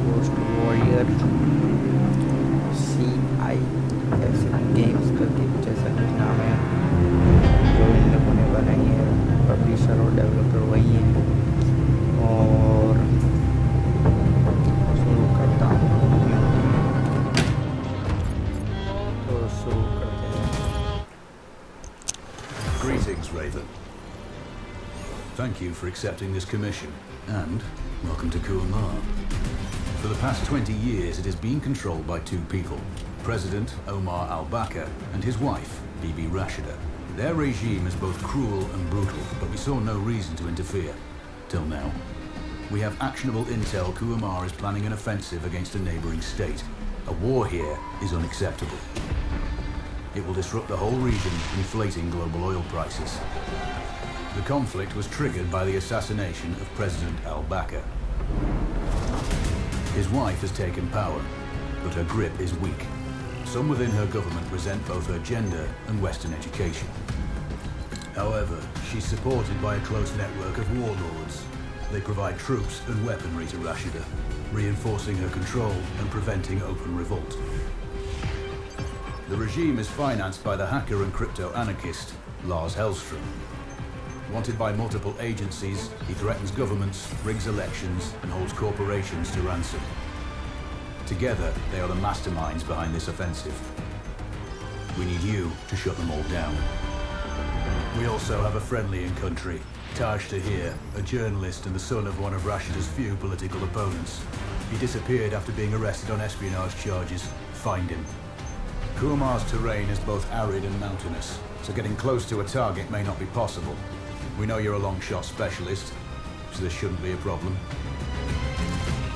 Ghost Warrior CI games करके कुछ ऐसा कुछ नाम है, जो इन लोगों ने बनाई है। पब्लिशर और डेवलपर वही है। और शुरू करता हूँ, तो शुरू करते हैं। Greetings, Raven. Thank you for accepting this commission, and welcome to Kuamar. For the past 20 years, it has been controlled by two people, President Omar al-Bakr and his wife, Bibi Rashida. Their regime is both cruel and brutal, but we saw no reason to interfere. Till now. We have actionable intel Kuamar is planning an offensive against a neighboring state. A war here is unacceptable. It will disrupt the whole region, inflating global oil prices. The conflict was triggered by the assassination of President al-Bakr. His wife has taken power, but her grip is weak. Some within her government resent both her gender and Western education. However, she's supported by a close network of warlords. They provide troops and weaponry to Rashida, reinforcing her control and preventing open revolt. The regime is financed by the hacker and crypto-anarchist Lars Hellstrom. Wanted by multiple agencies, he threatens governments, rigs elections, and holds corporations to ransom. Together, they are the masterminds behind this offensive. We need you to shut them all down. We also have a friendly in country, Taj Tahir, a journalist and the son of one of Rashida's few political opponents. He disappeared after being arrested on espionage charges. Find him. Kuamar's terrain is both arid and mountainous, so getting close to a target may not be possible. We know you're a long shot specialist, so this shouldn't be a problem.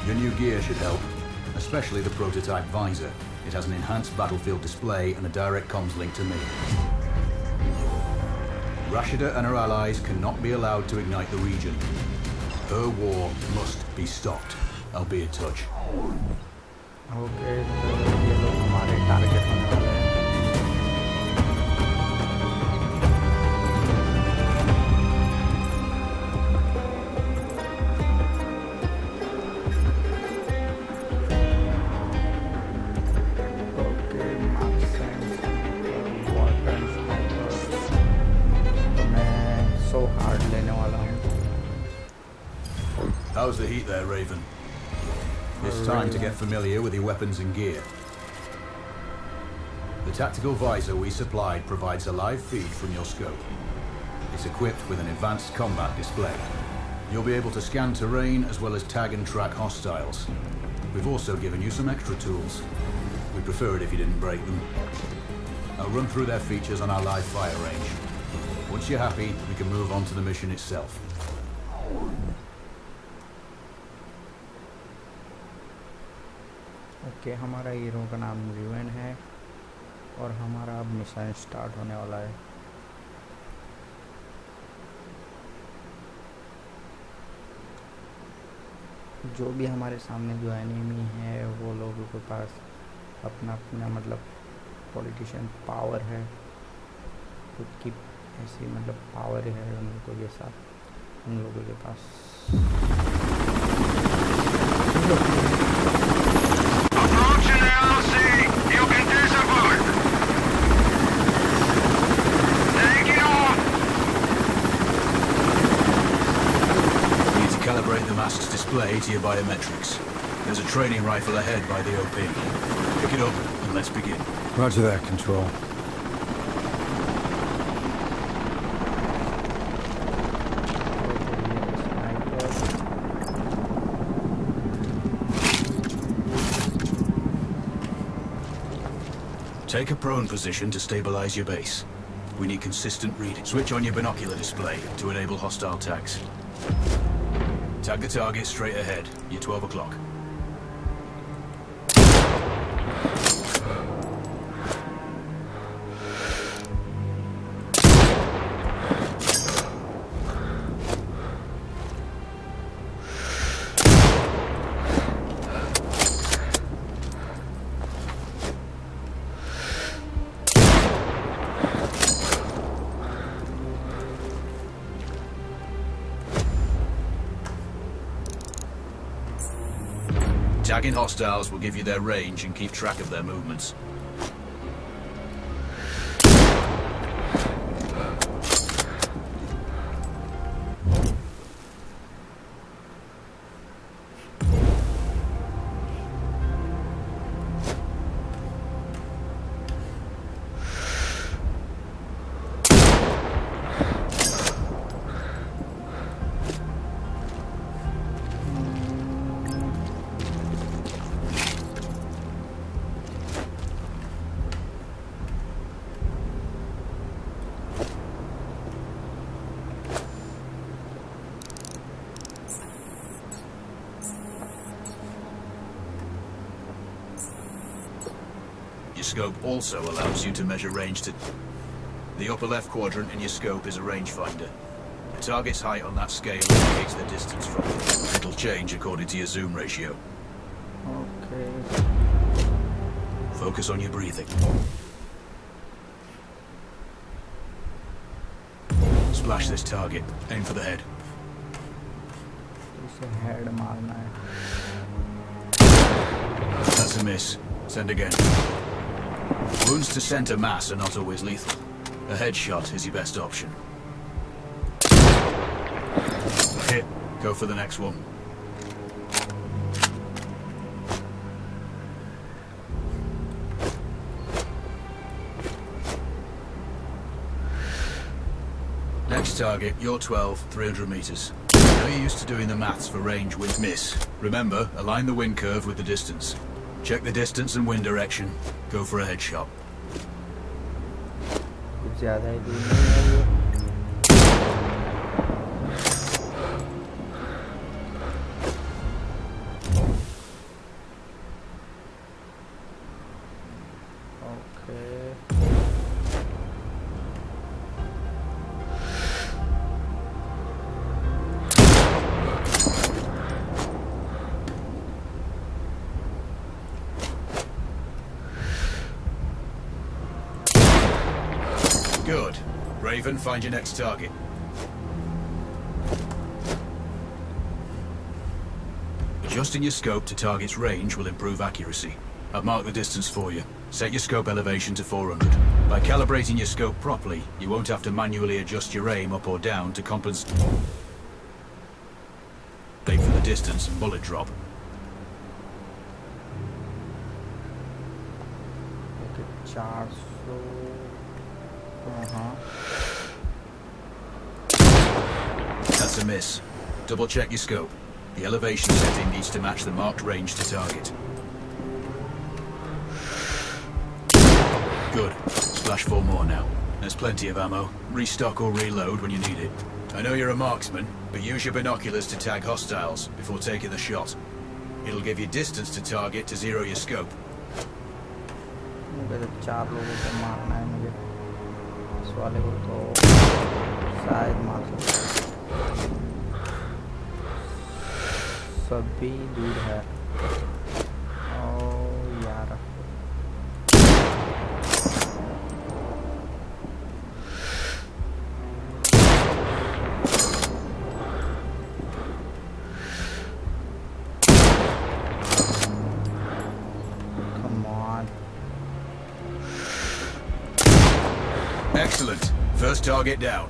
Your new gear should help, especially the prototype visor. It has an enhanced battlefield display and a direct comms link to me. Rashida and her allies cannot be allowed to ignite the region. Her war must be stopped. I'll be in touch. Okay, तो ये लोग हमारे target होने वाले हैं। Okay, marks and water sniper, तो मैं so hard लेने वाला हूँ। How's the heat there, Raven? It's time to get familiar with your weapons and gear. The tactical visor we supplied provides a live feed from your scope. It's equipped with an advanced combat display. You'll be able to scan terrain as well as tag and track hostiles. We've also given you some extra tools. We'd prefer it if you didn't break them. I'll run through their features on our live fire range. Once you're happy, we can move on to the mission itself. Okay, हमारा hero का नाम रिवन है और हमारा अब mission start होने वाला है। जो भी हमारे सामने जो एनिमी है, वो लोगों के पास अपना अपना मतलब पॉलिटिशियन पावर है, खुद की ऐसी मतलब पावर है उन लोगों के साथ, उन लोगों के पास। Calibrate the mask's display to your biometrics. There's a training rifle ahead by the OP. Pick it up and let's begin. Roger that, Control. Take a prone position to stabilize your base. We need consistent reading. Switch on your binocular display to enable hostile tags. Tag the target straight ahead. You're 12 o'clock. Tagging hostiles will give you their range and keep track of their movements. Your scope also allows you to measure range to... The upper left quadrant in your scope is a rangefinder. The target's height on that scale indicates the distance from it. It'll change according to your zoom ratio. Okay. Focus on your breathing. Splash this target. Aim for the head. इसे head मारना है. That's a miss. Send again. Wounds to center mass are not always lethal. A headshot is your best option. Hit. Go for the next one. Next target, you're 12, 300 meters. Now you're used to doing the maths for range with miss. Remember, align the wind curve with the distance. Check the distance and wind direction. Go for a headshot. कुछ ज़्यादा ही दूर नहीं है ये. Okay. Good. Raven, find your next target. Adjusting your scope to target's range will improve accuracy. I've marked the distance for you. Set your scope elevation to 400. By calibrating your scope properly, you won't have to manually adjust your aim up or down to compensate for the distance and bullet drop. Okay, 400. That's a miss. Double check your scope. The elevation setting needs to match the marked range to target. Good. Splash 4 more now. There's plenty of ammo. Restock or reload when you need it. I know you're a marksman, but use your binoculars to tag hostiles before taking the shot. It'll give you distance to target to zero your scope. मुझे तो 4 लोगों को मारना है मुझे. इस वाले को तो शायद मार सकता हूँ. सभी दूर है. ओ यार. Come on. Excellent. First target down.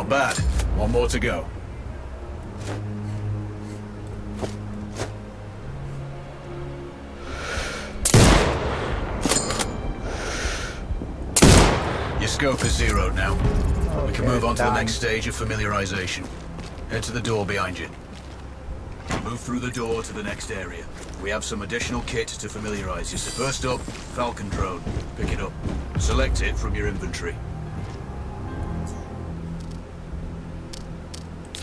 Not bad. One more to go. Your scope is zeroed now. We can move on to the next stage of familiarization. Head to the door behind you. Move through the door to the next area. We have some additional kit to familiarize you. So first up, Falcon drone. Pick it up. Select it from your inventory.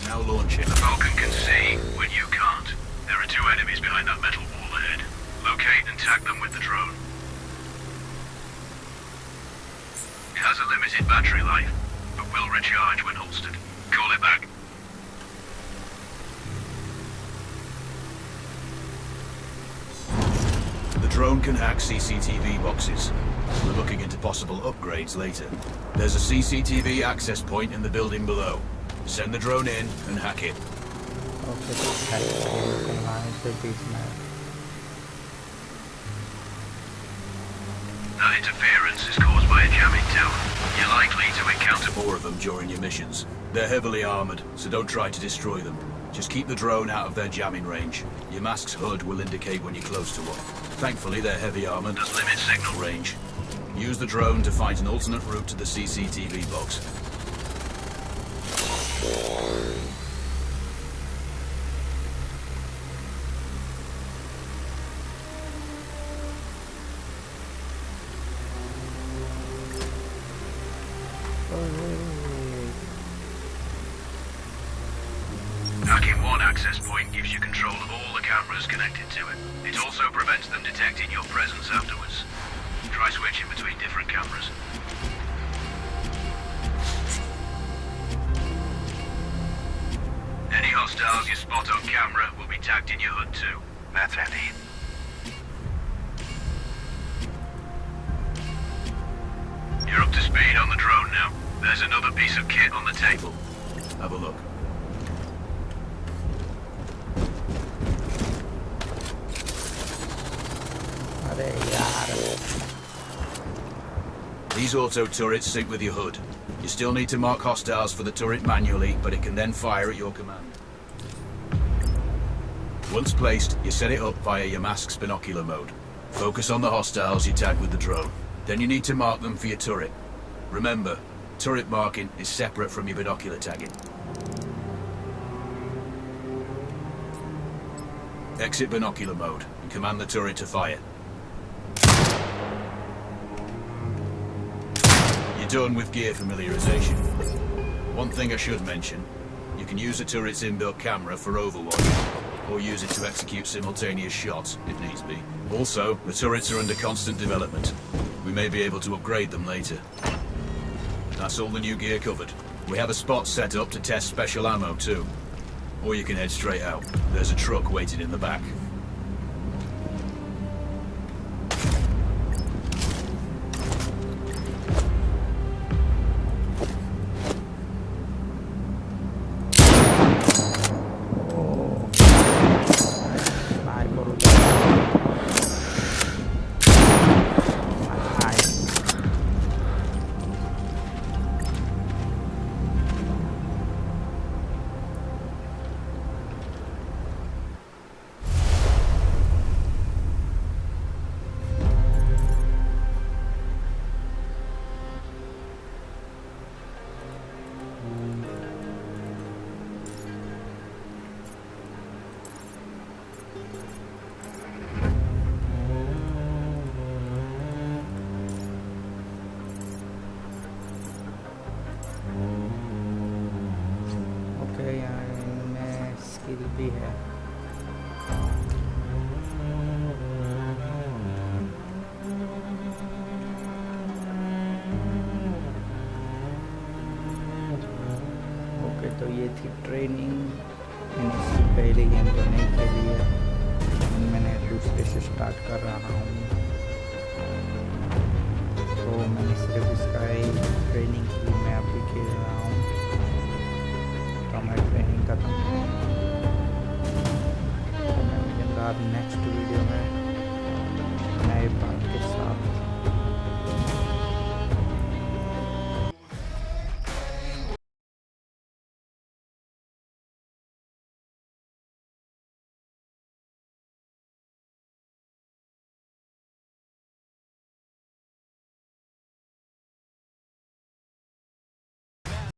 Now launch it. The Falcon can see when you can't. There are 2 enemies behind that metal wall ahead. Locate and tag them with the drone. It has a limited battery life, but will recharge when holstered. Call it back. The drone can hack CCTV boxes. We're looking into possible upgrades later. There's a CCTV access point in the building below. Send the drone in and hack it. Okay तो करना है इसे बीच में That interference is caused by a jamming tower. You're likely to encounter More of them during your missions. They're heavily armored, so don't try to destroy them. Just keep the drone out of their jamming range. Your mask's HUD will indicate when you're close to one. Thankfully, they're heavy armored. does limit signal Range. Use the drone to find an alternate route to the CCTV box. Hacking one access point gives you control of all the cameras connected to it. It also prevents them detecting your presence afterwards. Try switching between different cameras. Any hostiles you spot on camera will be tagged in your HUD too. That's handy. You're up to speed on the drone now. There's another piece of kit on the table. Have a look. अरे यार These auto turrets sync with your HUD. You still need to mark hostiles for the turret manually, but it can then fire at your command. Once placed, you set it up via your mask's binocular mode. Focus on the hostiles you tag with the drone. Then you need to mark them for your turret. Remember, turret marking is separate from your binocular tagging. Exit binocular mode and command the turret to fire. You're done with gear familiarization. One thing I should mention, you can use the turret's inbuilt camera for overwatch, or use it to execute simultaneous shots if needs be. Also, the turrets are under constant development. We may be able to upgrade them later. That's all the new gear covered. We have a spot set up to test special ammo too. Or you can head straight out. There's a truck waiting in the back. भी है। Okay, तो ये थी training. मैंने इससे पहले game तो नहीं खेली है, मैंने दूसरे से स्टार्ट कर रहा हूँ। तो मैंने सिर्फ इसका ही ट्रेनिंग के लिए मैं अभी खेल रहा हूँ। तो मैं ट्रेनिंग खत्म, तो मैं मिलूँगा अब नेक्स्ट वीडियो में नए पार्ट के साथ।